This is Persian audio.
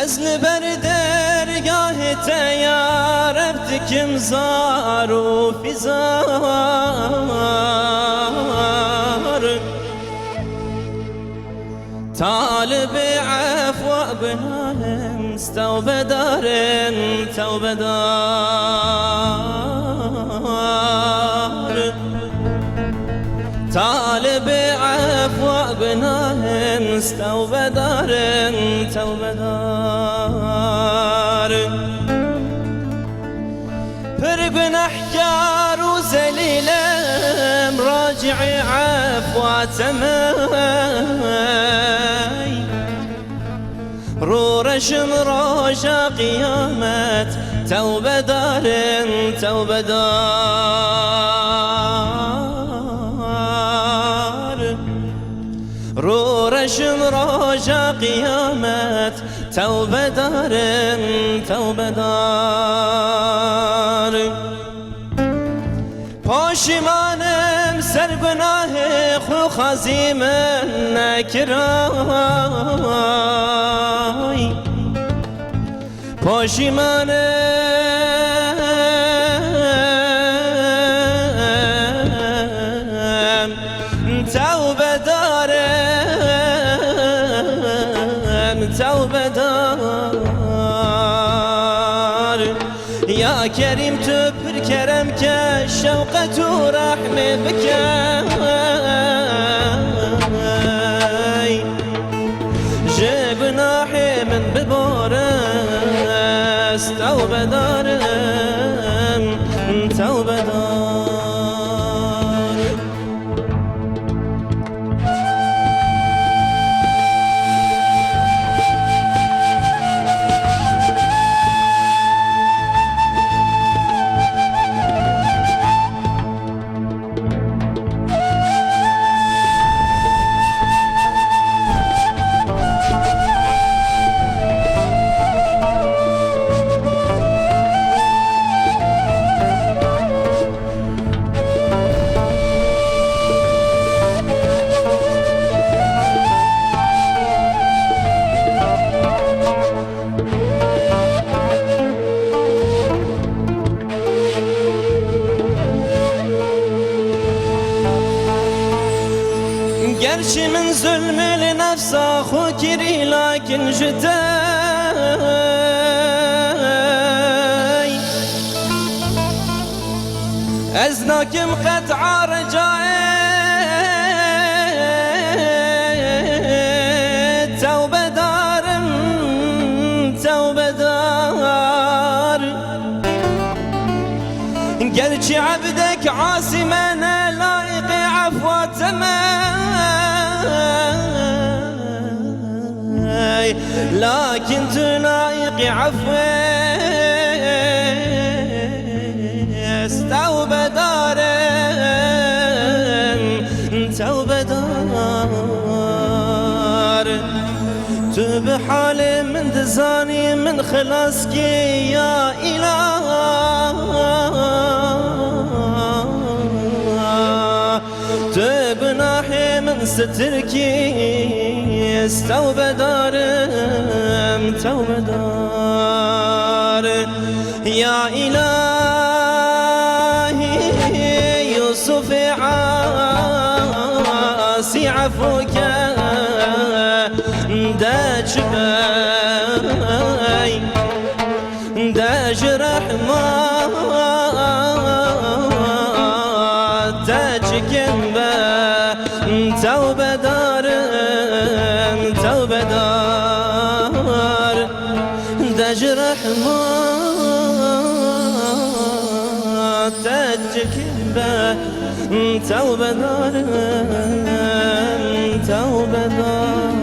از لبر درگاه تیار ابتکم زار و فزار طالب عفو بناهم توبه دارن توبه دار طالب عفو بناهم توبه دارن توبه دار پر گناهکار و ذلیلم راجع عفواتم رو رشم راجع قیامت توبه دارن توبه دار رو رشم راجع قیامت توبه دارن توبه دار پاشیمانم سر گناه خو خازیم نکرای پاشیمانم توبه دارم توبه دار یا کریم تو پر کرم که شوقت و رحمه بکن جه گناح من ببارست توبه دارم توبه دار گرچه من ظلم لنفس خو کری لکن جدی از ناکم قطع رجای توبه دارم توبه دار گرچه عبدك عاصي من لائق عفواتم لكن تلايق عفوي توبه دارم توبه دار تو بحال من دزاني من خلاصك يا إله تو گناحي من ستركي توبه دارم توبه دار يا إلهي يوسف عاصي عفوك داج باي داج رحمة داج كنبا توبه دارم توبه دار داج رحمة داج كنبا توبه دارم توبه دار